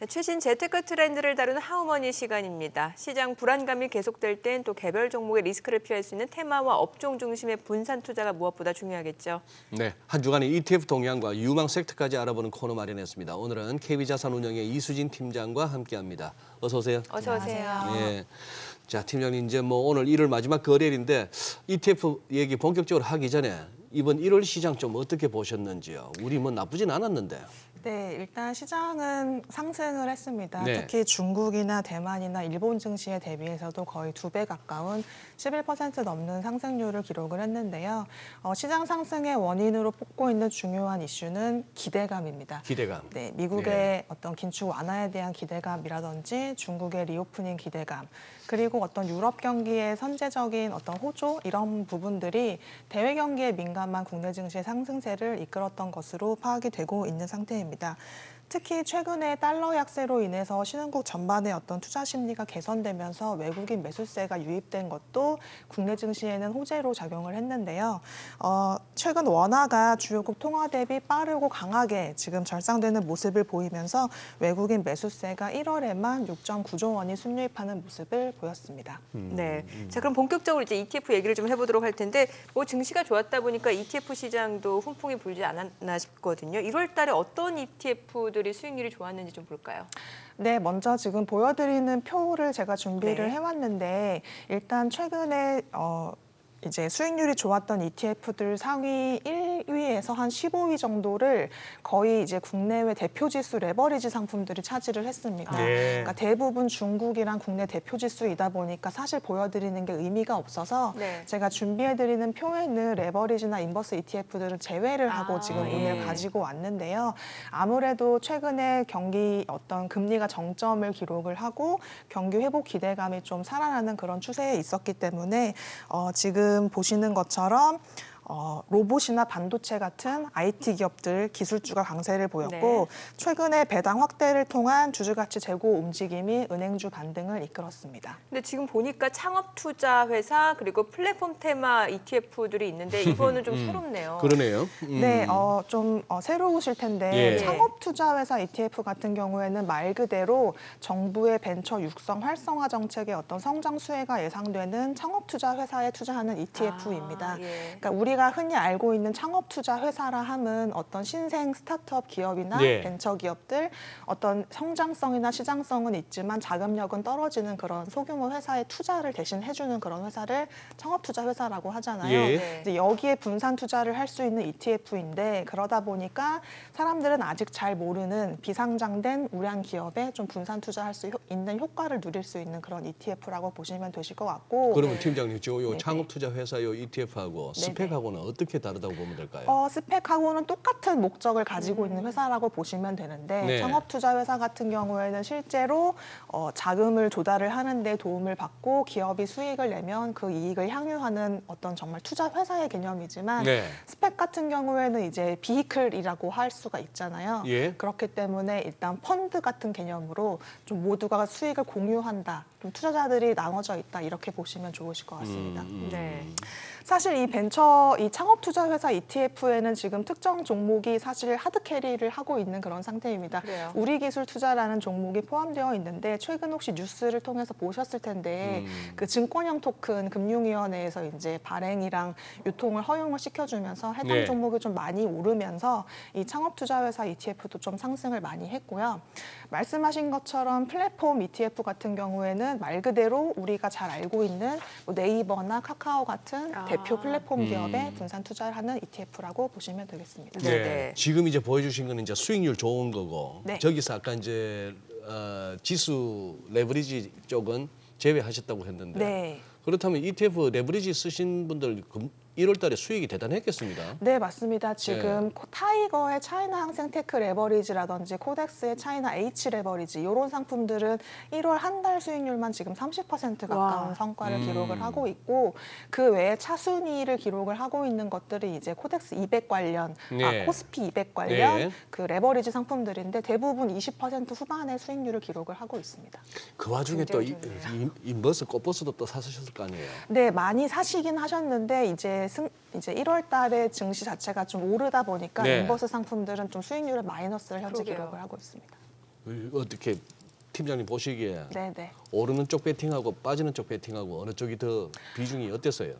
네, 최신 재테크 트렌드를 다루는 하우머니 시간입니다. 시장 불안감이 계속될 땐 또 개별 종목의 리스크를 피할 수 있는 테마와 업종 중심의 분산 투자가 무엇보다 중요하겠죠. 네, 한 주간의 ETF 동향과 유망 섹터까지 알아보는 코너 마련했습니다. 오늘은 KB자산운용의 이수진 팀장과 함께합니다. 어서 오세요. 어서 오세요. 네. 자, 팀장님 이제 오늘 1월 마지막 거래일인데 ETF 얘기 본격적으로 하기 전에 이번 1월 시장 좀 어떻게 보셨는지요? 우리 나쁘진 않았는데. 네, 일단 시장은 상승을 했습니다. 네. 특히 중국이나 대만이나 일본 증시에 대비해서도 거의 2배 가까운 11% 넘는 상승률을 기록을 했는데요. 시장 상승의 원인으로 뽑고 있는 중요한 이슈는 기대감입니다. 기대감. 네, 미국의 네. 어떤 긴축 완화에 대한 기대감이라든지 중국의 리오프닝 기대감, 그리고 어떤 유럽 경기의 선제적인 어떤 호조 이런 부분들이 대외 경기에 민감한 국내 증시의 상승세를 이끌었던 것으로 파악이 되고 있는 상태입니다. 특히 최근에 달러 약세로 인해서 신흥국 전반의 어떤 투자 심리가 개선되면서 외국인 매수세가 유입된 것도 국내 증시에는 호재로 작용을 했는데요. 최근 원화가 주요국 통화 대비 빠르고 강하게 지금 절상되는 모습을 보이면서 외국인 매수세가 1월에만 6.9조 원이 순유입하는 모습을 보였습니다. 네. 자, 그럼 본격적으로 이제 ETF 얘기를 좀 해보도록 할 텐데, 증시가 좋았다 보니까 ETF 시장도 훈풍이 불지 않았나 싶거든요. 1월 달에 어떤 ETF들이 수익률이 좋았는지 좀 볼까요? 네, 먼저 지금 보여드리는 표를 제가 준비를 네. 해왔는데 일단 최근에 이제 수익률이 좋았던 ETF들 상위 1위에서 한 15위 정도를 거의 이제 국내외 대표 지수 레버리지 상품들이 차지를 했습니다. 네. 그러니까 대부분 중국이랑 국내 대표 지수이다 보니까 사실 보여드리는 게 의미가 없어서 네. 제가 준비해드리는 표에는 레버리지나 인버스 ETF들을 제외를 하고 지금 의미를 예. 가지고 왔는데요. 아무래도 최근에 경기 어떤 금리가 정점을 기록을 하고 경기 회복 기대감이 좀 살아나는 그런 추세에 있었기 때문에 지금 보시는 것처럼 로봇이나 반도체 같은 IT 기업들 기술주가 강세를 보였고 네. 최근에 배당 확대를 통한 주주가치 재고 움직임이 은행주 반등을 이끌었습니다. 근데 지금 보니까 창업 투자 회사 그리고 플랫폼 테마 ETF들이 있는데 이거는 좀 새롭네요. 그러네요. 네, 좀 새로우실 텐데 예. 창업 투자 회사 ETF 같은 경우에는 말 그대로 정부의 벤처 육성 활성화 정책의 어떤 성장 수혜가 예상되는 창업 투자 회사에 투자하는 ETF입니다. 예. 그러니까 우리가 흔히 알고 있는 창업 투자 회사라 함은 어떤 신생 스타트업 기업이나 예. 벤처 기업들 어떤 성장성이나 시장성은 있지만 자금력은 떨어지는 그런 소규모 회사에 투자를 대신 해주는 그런 회사를 창업 투자 회사라고 하잖아요. 예. 네. 이제 여기에 분산 투자를 할 수 있는 ETF인데 그러다 보니까 사람들은 아직 잘 모르는 비상장된 우량 기업에 좀 분산 투자할 수 있는 효과를 누릴 수 있는 그런 ETF라고 보시면 되실 것 같고. 그러면 팀장님, 요 네네. 창업 투자 회사 요 ETF하고 네네. 스펙하고는 어떻게 다르다고 보면 될까요? 스펙하고는 똑같은 목적을 가지고 있는 회사라고 보시면 되는데 네. 창업 투자 회사 같은 경우에는 실제로 자금을 조달을 하는 데 도움을 받고 기업이 수익을 내면 그 이익을 향유하는 어떤 정말 투자 회사의 개념이지만 네. 스펙 같은 경우에는 이제 비히클이라고 할 수가 있잖아요. 예. 그렇기 때문에 일단 펀드 같은 개념으로 좀 모두가 수익을 공유한다. 좀 투자자들이 나눠져 있다. 이렇게 보시면 좋으실 것 같습니다. 네. 사실 이 창업 투자 회사 ETF에는 지금 특정 종목이 사실 하드 캐리를 하고 있는 그런 상태입니다. 그래요. 우리 기술 투자라는 종목이 포함되어 있는데 최근 혹시 뉴스를 통해서 보셨을 텐데 그 증권형 토큰 금융위원회에서 이제 발행이랑 유통을 허용을 시켜주면서 해당 네. 종목이 좀 많이 오르면서 이 창업 투자 회사 ETF도 좀 상승을 많이 했고요. 말씀하신 것처럼 플랫폼 ETF 같은 경우에는 말 그대로 우리가 잘 알고 있는 뭐 네이버나 카카오 같은 대표 플랫폼 기업에 분산 투자를 하는 ETF라고 보시면 되겠습니다. 네. 네. 지금 이제 보여주신 거는 이제 수익률 좋은 거고 네. 저기서 아까 이제 지수 레버리지 쪽은 제외하셨다고 했는데 네. 그렇다면 ETF 레버리지 쓰신 분들 1월 달에 수익이 대단했겠습니다. 네, 맞습니다. 지금 타이거의 차이나 항생테크 레버리지라든지 코덱스의 차이나 H 레버리지 이런 상품들은 1월 한 달 수익률만 지금 30% 가까운 와. 성과를 기록을 하고 있고 그 외에 차순위를 기록을 하고 있는 것들이 이제 코덱스 200 관련, 네. 코스피 200 관련 네. 그 레버리지 상품들인데 대부분 20% 후반의 수익률을 기록을 하고 있습니다. 그 와중에 또 굉장히 좋네요. 인버스 꽃버스도 또 사셨을 거 아니에요. 네, 많이 사시긴 하셨는데 이제 1월 달에 증시 자체가 좀 오르다 보니까 네. 인버스 상품들은 좀 수익률의 마이너스를 현재 그러게요. 기록을 하고 있습니다. 어떻게 팀장님 보시기에 네네. 오르는 쪽 배팅하고 빠지는 쪽 배팅하고 어느 쪽이 더 비중이 어땠어요?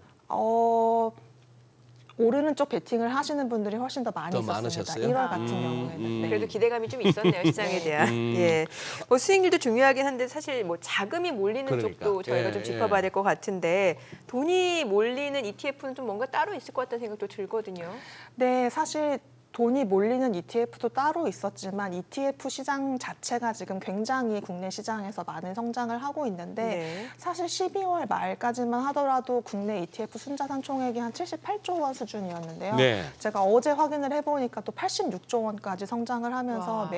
오르는 쪽 베팅을 하시는 분들이 훨씬 더 많이 더 있었습니다. 많으셨어요? 1월 같은 경우에는. 네. 그래도 기대감이 좀 있었네요, 시장에 대한. 예. 뭐 수익률도 중요하긴 한데 사실 뭐 자금이 몰리는 그러니까. 쪽도 저희가 예, 좀 짚어봐야 될 것 같은데 돈이 몰리는 ETF는 좀 뭔가 따로 있을 것 같다는 생각도 들거든요. 네, 사실 돈이 몰리는 ETF도 따로 있었지만 ETF 시장 자체가 지금 굉장히 국내 시장에서 많은 성장을 하고 있는데 네. 사실 12월 말까지만 하더라도 국내 ETF 순자산 총액이 한 78조 원 수준이었는데요. 네. 제가 어제 확인을 해보니까 또 86조 원까지 성장을 하면서 와.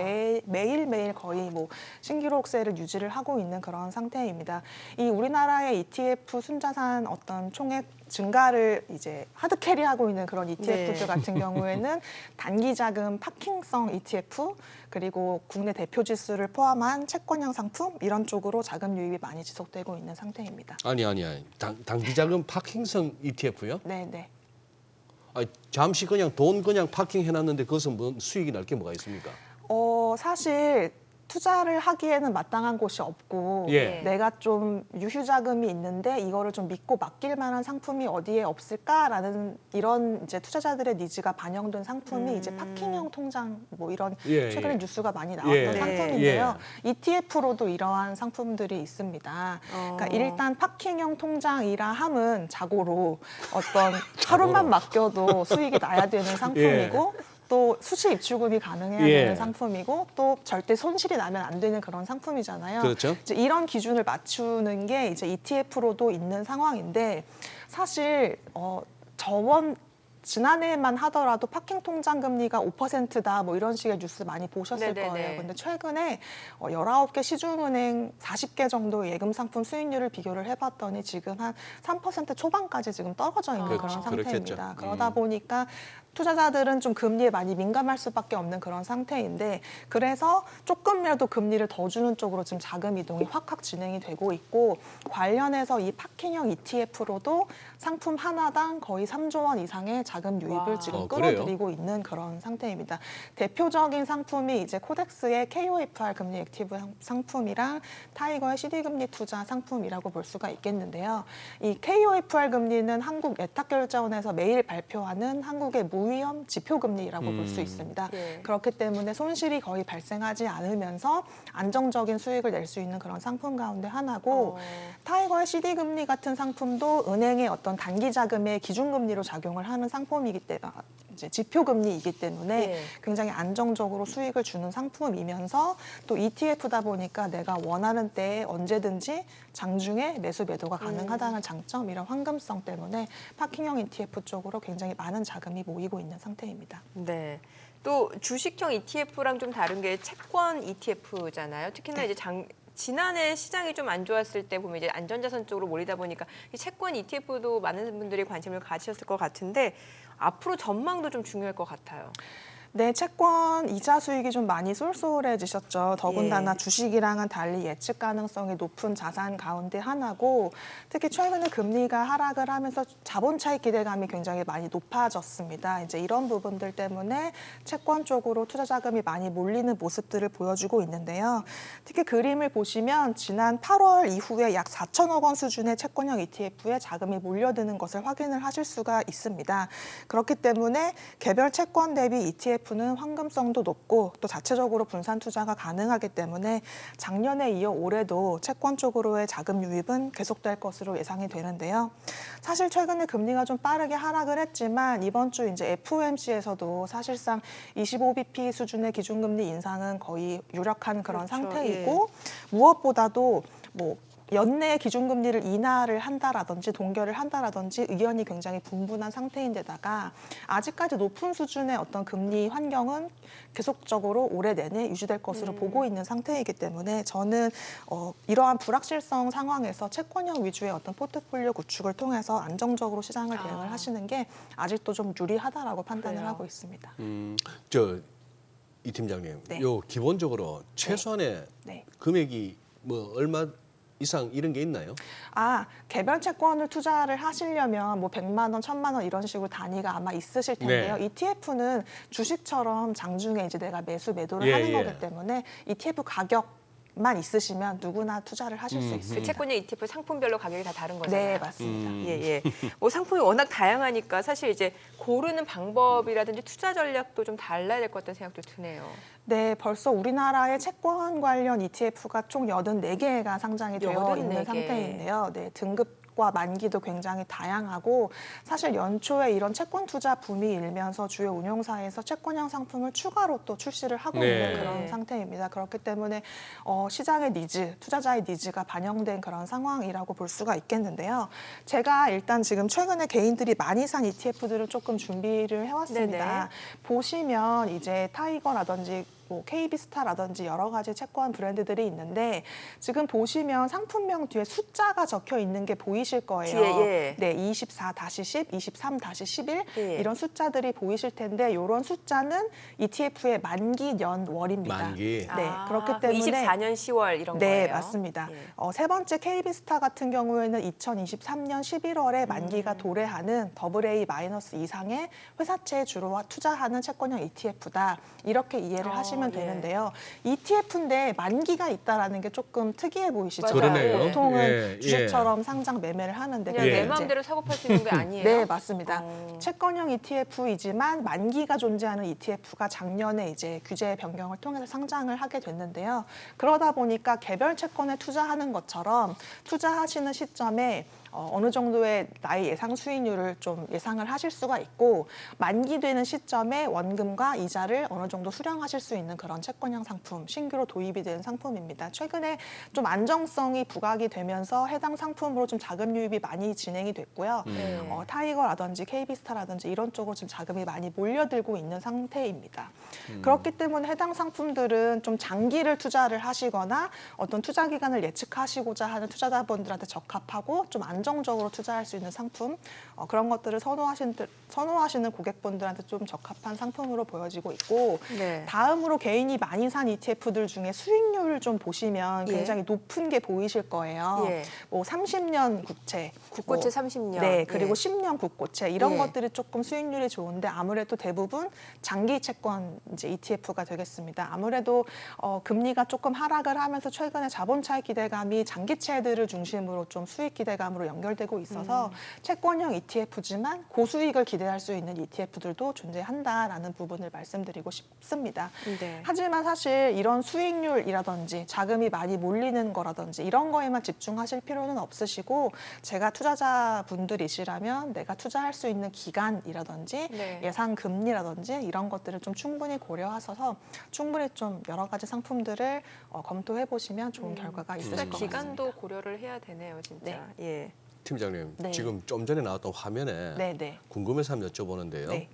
매일매일 거의 뭐 신기록세를 유지를 하고 있는 그런 상태입니다. 이 우리나라의 ETF 순자산 어떤 총액 증가를 이제 하드캐리하고 있는 그런 ETF들 네. 같은 경우에는 단기 자금 파킹성 ETF 그리고 국내 대표 지수를 포함한 채권형 상품 이런 쪽으로 자금 유입이 많이 지속되고 있는 상태입니다. 아니. 단기자금 파킹성 ETF요? 네, 네. 아니, 잠시 그냥 돈 그냥 파킹 해놨는데 그것은 뭐 수익이 날 게 뭐가 있습니까? 사실 투자를 하기에는 마땅한 곳이 없고 예. 내가 좀 유휴 자금이 있는데 이거를 좀 믿고 맡길 만한 상품이 어디에 없을까라는 이런 이제 투자자들의 니즈가 반영된 상품이 이제 파킹형 통장 뭐 이런 예, 최근에 예. 뉴스가 많이 나왔던 예. 상품인데요. ETF로도 이러한 상품들이 있습니다. 그러니까 일단 파킹형 통장이라 함은 자고로 어떤 하루만 맡겨도 수익이 나야 되는 상품이고 또 수시 입출금이 가능해야 예. 되는 상품이고 또 절대 손실이 나면 안 되는 그런 상품이잖아요. 그렇죠. 이제 이런 기준을 맞추는 게 이제 ETF로도 있는 상황인데 사실 지난해만 하더라도 파킹 통장 금리가 5%다 뭐 이런 식의 뉴스 많이 보셨을 네네네. 거예요. 근데 최근에 19개 시중은행 40개 정도 예금 상품 수익률을 비교를 해봤더니 지금 한 3% 초반까지 지금 떨어져 있는 그렇죠. 그런 상태입니다. 그렇겠죠. 그러다 보니까 투자자들은 좀 금리에 많이 민감할 수밖에 없는 그런 상태인데 그래서 조금이라도 금리를 더 주는 쪽으로 지금 자금 이동이 확 진행이 되고 있고 관련해서 이 파킹형 ETF로도 상품 하나당 거의 3조 원 이상의 자금 유입을 와. 지금 그래요? 끌어들이고 있는 그런 상태입니다. 대표적인 상품이 이제 코덱스의 KOFR 금리 액티브 상품이랑 타이거의 CD 금리 투자 상품이라고 볼 수가 있겠는데요. 이 KOFR 금리는 한국 예탁결제원에서 매일 발표하는 한국의 무위험 지표 금리라고 볼 수 있습니다. 네. 그렇기 때문에 손실이 거의 발생하지 않으면서 안정적인 수익을 낼 수 있는 그런 상품 가운데 하나고 타이거의 CD 금리 같은 상품도 은행의 어떤 단기 자금의 기준 금리로 작용을 하는 상품이기 때문에 이제 지표 금리이기 때문에 네. 굉장히 안정적으로 수익을 주는 상품이면서 또 ETF다 보니까 내가 원하는 때에 언제든지 장중에 매수 매도가 가능하다는 장점 이런 황금성 때문에 파킹형 ETF 쪽으로 굉장히 많은 자금이 모이고 있는 상태입니다. 네. 또 주식형 ETF랑 좀 다른 게 채권 ETF잖아요. 특히나 이제 지난해 시장이 좀 안 좋았을 때 보면 이제 안전자산 쪽으로 몰리다 보니까 이 채권 ETF도 많은 분들이 관심을 가지셨을 것 같은데 앞으로 전망도 좀 중요할 것 같아요. 네, 채권 이자 수익이 좀 많이 쏠쏠해지셨죠. 더군다나 예. 주식이랑은 달리 예측 가능성이 높은 자산 가운데 하나고 특히 최근에 금리가 하락을 하면서 자본 차익 기대감이 굉장히 많이 높아졌습니다. 이제 이런 부분들 때문에 채권 쪽으로 투자 자금이 많이 몰리는 모습들을 보여주고 있는데요. 특히 그림을 보시면 지난 8월 이후에 약 4천억 원 수준의 채권형 ETF에 자금이 몰려드는 것을 확인을 하실 수가 있습니다. 그렇기 때문에 개별 채권 대비 ETF는 황금성도 높고 또 자체적으로 분산 투자가 가능하기 때문에 작년에 이어 올해도 채권 쪽으로의 자금 유입은 계속될 것으로 예상이 되는데요. 사실 최근에 금리가 좀 빠르게 하락을 했지만 이번 주 이제 FOMC에서도 사실상 25bp 수준의 기준금리 인상은 거의 유력한 그런 그렇죠. 상태이고 무엇보다도 뭐 연내 기준금리를 인하를 한다라든지 동결을 한다라든지 의견이 굉장히 분분한 상태인데다가 아직까지 높은 수준의 어떤 금리 환경은 계속적으로 올해 내내 유지될 것으로 보고 있는 상태이기 때문에 저는 이러한 불확실성 상황에서 채권형 위주의 어떤 포트폴리오 구축을 통해서 안정적으로 시장을 대응을 하시는 게 아직도 좀 유리하다라고 판단을 그래요. 하고 있습니다. 이 팀장님, 네. 요 기본적으로 최소한의 네. 금액이 뭐 얼마 이상 이런 게 있나요? 개별 채권을 투자를 하시려면 뭐 100만 원, 1000만 원 이런 식으로 단위가 아마 있으실 텐데요. 네. ETF는 주식처럼 장중에 이제 내가 매수 매도를 예, 하는 예. 거기 때문에 ETF 가격만 있으시면 누구나 투자를 하실 수 그 있습니다. 채권형 ETF 상품별로 가격이 다 다른 거잖아요. 네, 맞습니다. 예, 예. 뭐 상품이 워낙 다양하니까 사실 이제 고르는 방법이라든지 투자 전략도 좀 달라야 될 것 같다는 생각도 드네요. 네, 벌써 우리나라의 채권 관련 ETF가 총 84개가 상장이 되어 84개. 있는 상태인데요. 네, 등급과 만기도 굉장히 다양하고 사실 연초에 이런 채권 투자 붐이 일면서 주요 운용사에서 채권형 상품을 추가로 또 출시를 하고 네. 있는 그런 상태입니다. 그렇기 때문에 시장의 니즈, 투자자의 니즈가 반영된 그런 상황이라고 볼 수가 있겠는데요. 제가 일단 지금 최근에 개인들이 많이 산 ETF들을 조금 준비를 해왔습니다. 네네. 보시면 이제 타이거라든지 뭐 KB스타라든지 여러 가지 채권 브랜드들이 있는데 지금 보시면 상품명 뒤에 숫자가 적혀 있는 게 보이실 거예요. 뒤에, 예. 네, 24-10, 23-11 예. 이런 숫자들이 보이실 텐데 이런 숫자는 ETF의 만기 년월입니다. 만기. 네, 그렇기 때문에 24년 10월 이런 네, 거예요. 맞습니다. 예. 세 번째 KB스타 같은 경우에는 2023년 11월에 만기가 도래하는 AA- 이상의 회사채에 주로 투자하는 채권형 ETF다. 이렇게 이해를 하시면 예. 되는데요. ETF인데 만기가 있다라는 게 조금 특이해 보이시죠? 맞아요. 그러네요. 보통은 예, 주식처럼 상장 매매를 하는데 그냥 예. 내 이제 마음대로 사고 팔 수 있는 게 아니에요. 네, 맞습니다. 어. 채권형 ETF이지만 만기가 존재하는 ETF가 작년에 이제 규제 변경을 통해서 상장을 하게 됐는데요. 그러다 보니까 개별 채권에 투자하는 것처럼 투자하시는 시점에 어느 정도의 나의 예상 수익률을 좀 예상을 하실 수가 있고 만기되는 시점에 원금과 이자를 어느 정도 수령하실 수 있는 그런 채권형 상품, 신규로 도입이 된 상품입니다. 최근에 좀 안정성이 부각이 되면서 해당 상품으로 좀 자금 유입이 많이 진행이 됐고요. 네. 타이거라든지 KB스타라든지 이런 쪽으로 지금 자금이 많이 몰려들고 있는 상태입니다. 그렇기 때문에 해당 상품들은 좀 장기를 투자를 하시거나 어떤 투자 기간을 예측하시고자 하는 투자자분들한테 적합하고 좀 안정적으로 투자할 수 있는 상품 그런 것들을 선호하시는 고객분들한테 좀 적합한 상품으로 보여지고 있고 네. 다음으로 개인이 많이 산 ETF들 중에 수익률을 좀 보시면 예. 굉장히 높은 게 보이실 거예요. 예. 뭐 30년 국채, 국고채 뭐 30년. 네, 그리고 예. 10년 국고채 이런 예. 것들이 조금 수익률이 좋은데 아무래도 대부분 장기 채권 이제 ETF가 되겠습니다. 아무래도 금리가 조금 하락을 하면서 최근에 자본 차익 기대감이 장기채들을 중심으로 좀 수익 기대감으로 연결되고 있어서 채권형 ETF지만 고수익을 기대할 수 있는 ETF들도 존재한다라는 부분을 말씀드리고 싶습니다. 네. 하지만 사실 이런 수익률이라든지 자금이 많이 몰리는 거라든지 이런 거에만 집중하실 필요는 없으시고 제가 투자자분들이시라면 내가 투자할 수 있는 기간이라든지 네. 예상 금리라든지 이런 것들을 좀 충분히 고려하셔서 충분히 좀 여러 가지 상품들을 검토해 보시면 좋은 결과가 있으실 투자 것 같습니다. 기간도 고려를 해야 되네요, 진짜. 예. 팀장님, 네. 지금 좀 전에 나왔던 화면에 네, 네. 궁금해서 한번 여쭤보는데요. 네.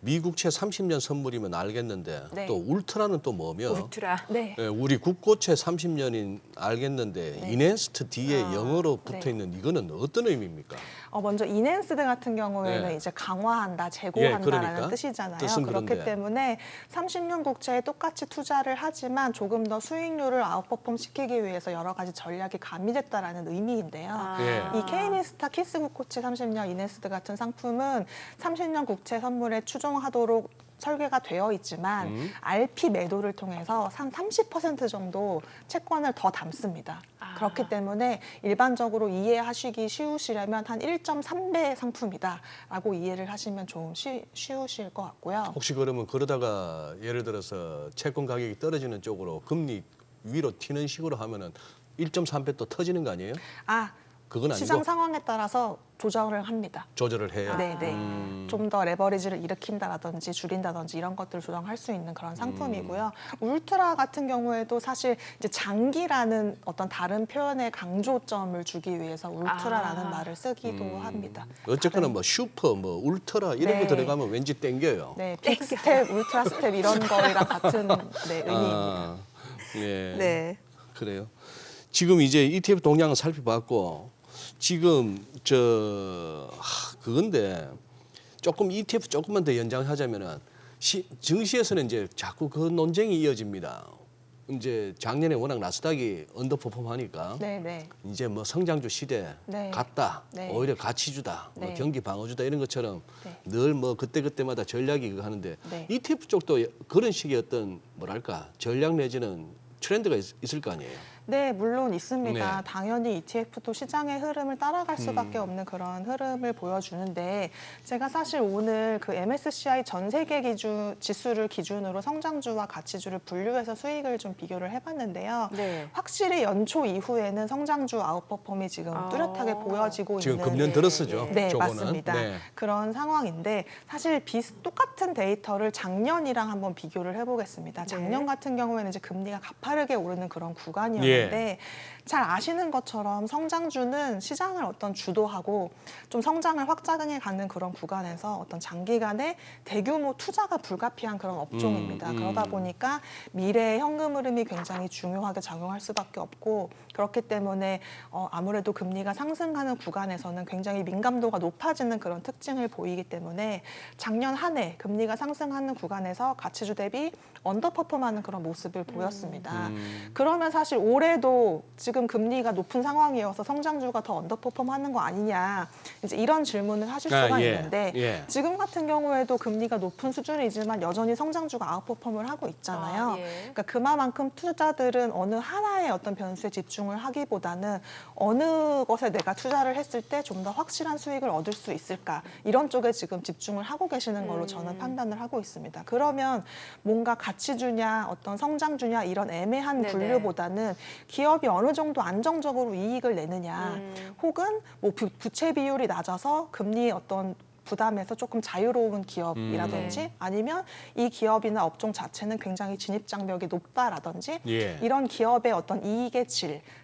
미국채 30년 선물이면 알겠는데 네. 또 울트라는 또 뭐며? 울트라. 네. 예, 우리 국고채 30년인 알겠는데 네. 이넨스트 뒤에 아, 영어로 네. 붙어 있는 이거는 어떤 의미입니까? 먼저 이넨스드 같은 경우에는 네. 이제 강화한다, 제고한다라는 그러니까. 뜻이잖아요. 뜻은 그렇기 그런데. 때문에 30년 국채에 똑같이 투자를 하지만 조금 더 수익률을 아웃퍼폼 시키기 위해서 여러 가지 전략이 가미됐다라는 의미인데요. 아. 예. 이 K미스타 키스 국고채 30년 이넨스드 같은 상품은 30년 국채 선물에 추종하도록 설계가 되어 있지만 RP 매도를 통해서 한 30% 정도 채권을 더 담습니다. 아. 그렇기 때문에 일반적으로 이해하시기 쉬우시려면 한 1.3배 상품이다라고 이해를 하시면 좀 쉬우실 것 같고요. 혹시 그러면 그러다가 예를 들어서 채권 가격이 떨어지는 쪽으로 금리 위로 튀는 식으로 하면은 1.3배 또 터지는 거 아니에요? 그건 아니고 시장 상황에 따라서 조정을 합니다. 조절을 해야. 네, 네. 좀 더 레버리지를 일으킨다든지 줄인다든지 이런 것들을 조정할 수 있는 그런 상품이고요. 울트라 같은 경우에도 사실 이제 장기라는 어떤 다른 표현의 강조점을 주기 위해서 울트라라는 말을 쓰기도 합니다. 어쨌거나 뭐 슈퍼, 뭐 울트라 이런 거 네. 들어가면 왠지 땡겨요. 네, 빅 스텝, 울트라 스텝 이런 거랑 같은 네, 의미입니다. 네. 네. 그래요. 지금 이제 ETF 동향을 살펴봤고 지금 그건데 조금 ETF 조금만 더 연장하자면은 증시에서는 이제 자꾸 그 논쟁이 이어집니다. 이제 작년에 워낙 나스닥이 언더퍼폼하니까 네, 네. 이제 뭐 성장주 시대 네. 같다, 네. 오히려 가치주다, 뭐 네. 경기 방어주다 이런 것처럼 네. 늘 뭐 그때그때마다 전략이 그거 하는데 네. ETF 쪽도 그런 식의 어떤 뭐랄까 전략 내지는 트렌드가 있을 거 아니에요. 네, 물론 있습니다. 네. 당연히 ETF도 시장의 흐름을 따라갈 수밖에 없는 그런 흐름을 보여주는데 제가 사실 오늘 그 MSCI 전 세계 지수를 기준으로 성장주와 가치주를 분류해서 수익을 좀 비교를 해봤는데요. 네. 확실히 연초 이후에는 성장주 아웃퍼폼이 지금 뚜렷하게 보여지고 지금 있는 금년 들었어죠. 네, 저거는. 맞습니다. 네. 그런 상황인데 사실 똑같은 데이터를 작년이랑 한번 비교를 해보겠습니다. 작년 같은 경우에는 이제 금리가 가파르게 오르는 그런 구간이었는데 잘 아시는 것처럼 성장주는 시장을 어떤 주도하고 좀 성장을 확장해 가는 그런 구간에서 어떤 장기간의 대규모 투자가 불가피한 그런 업종입니다. 그러다 보니까 미래의 현금 흐름이 굉장히 중요하게 작용할 수밖에 없고 그렇기 때문에 아무래도 금리가 상승하는 구간에서는 굉장히 민감도가 높아지는 그런 특징을 보이기 때문에 작년 한 해 금리가 상승하는 구간에서 가치주 대비 언더퍼폼하는 그런 모습을 보였습니다. 그러면 사실 올해도 지금 금리가 높은 상황이어서 성장주가 더 언더퍼폼하는 거 아니냐 이제 이런 질문을 하실 수가 있는데 지금 같은 경우에도 금리가 높은 수준이지만 여전히 성장주가 아웃퍼폼을 하고 있잖아요. 그러니까 그만큼 투자들은 어느 하나의 어떤 변수에 집중을 하기보다는 어느 것에 내가 투자를 했을 때 좀 더 확실한 수익을 얻을 수 있을까 이런 쪽에 지금 집중을 하고 계시는 걸로 저는 판단을 하고 있습니다. 그러면 뭔가 가치주냐 어떤 성장주냐 이런 애매한 분류보다는 기업이 어느 정도 안정적으로 이익을 내느냐 혹은 뭐 부채 비율이 낮아서 금리의 어떤 부담에서 조금 자유로운 기업이라든지 아니면 이 기업이나 업종 자체는 굉장히 진입장벽이 높다라든지 이런 기업의 어떤 이익의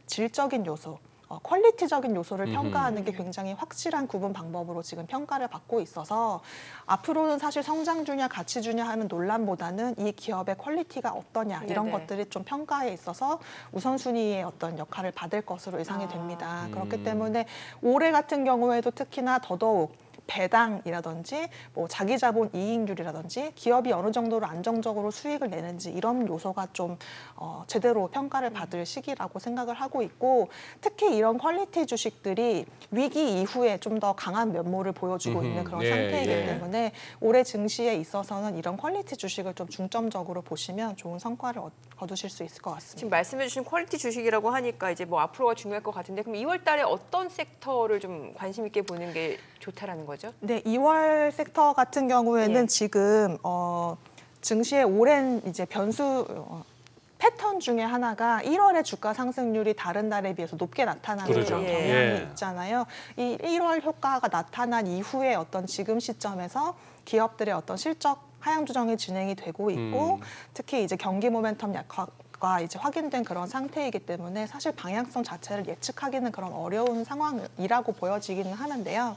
질적인 요소 퀄리티적인 요소를 평가하는 게 굉장히 확실한 구분 방법으로 지금 평가를 받고 있어서 앞으로는 사실 성장주냐 가치주냐 하는 논란보다는 이 기업의 퀄리티가 어떠냐 이런 것들이 좀 평가에 있어서 우선순위의 어떤 역할을 받을 것으로 예상이 됩니다. 그렇기 때문에 올해 같은 경우에도 특히나 더더욱 배당이라든지 뭐 자기 자본 이익률이라든지 기업이 어느 정도로 안정적으로 수익을 내는지 이런 요소가 좀 제대로 평가를 받을 시기라고 생각을 하고 있고 특히 이런 퀄리티 주식들이 위기 이후에 좀 더 강한 면모를 보여주고 있는 그런 상태이기 때문에 올해 증시에 있어서는 이런 퀄리티 주식을 좀 중점적으로 보시면 좋은 성과를 거두실 수 있을 것 같습니다. 지금 말씀해주신 퀄리티 주식이라고 하니까 이제 뭐 앞으로가 중요할 것 같은데 그럼 2월달에 어떤 섹터를 좀 관심 있게 보는 게 좋다라는 거죠? 네, 2월 섹터 같은 경우에는 지금 증시의 오랜 이제 변수 패턴 중에 하나가 1월의 주가 상승률이 다른 달에 비해서 높게 나타나는 그런 경향이 있잖아요. 이 1월 효과가 나타난 이후에 어떤 지금 시점에서 기업들의 어떤 실적 하향 조정이 진행이 되고 있고 특히 이제 경기 모멘텀 약화가 이제 확인된 그런 상태이기 때문에 사실 방향성 자체를 예측하기는 그런 어려운 상황이라고 보여지기는 하는데요.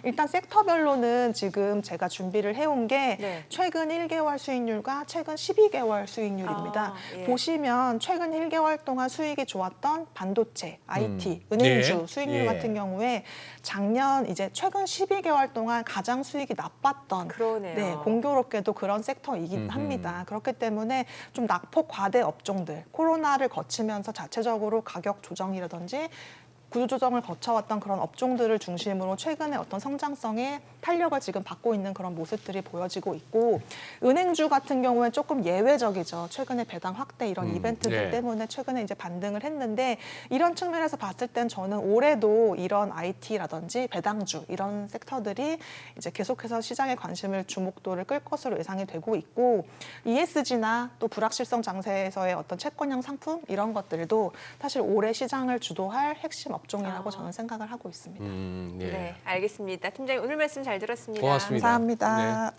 일단 섹터별로는 지금 제가 준비를 해온 게 최근 1개월 수익률과 최근 12개월 수익률입니다. 보시면 최근 1개월 동안 수익이 좋았던 반도체, IT, 은행주 수익률 같은 경우에 작년 이제 최근 12개월 동안 가장 수익이 나빴던 공교롭게도 그런 섹터이긴 합니다. 그렇기 때문에 좀 낙폭 과대 업종들, 코로나를 거치면서 자체적으로 가격 조정이라든지 구조조정을 거쳐왔던 그런 업종들을 중심으로 최근에 어떤 성장성의 탄력을 지금 받고 있는 그런 모습들이 보여지고 있고 은행주 같은 경우에 조금 예외적이죠. 최근에 배당 확대 이런 이벤트들 때문에 최근에 이제 반등을 했는데 이런 측면에서 봤을 땐 저는 올해도 이런 IT라든지 배당주 이런 섹터들이 이제 계속해서 시장의 관심을 주목도를 끌 것으로 예상이 되고 있고 ESG나 또 불확실성 장세에서의 어떤 채권형 상품 이런 것들도 사실 올해 시장을 주도할 핵심 업종이라고 저는 생각을 하고 있습니다. 네, 알겠습니다. 팀장님 오늘 말씀 잘 들었습니다. 고맙습니다. 감사합니다. 네.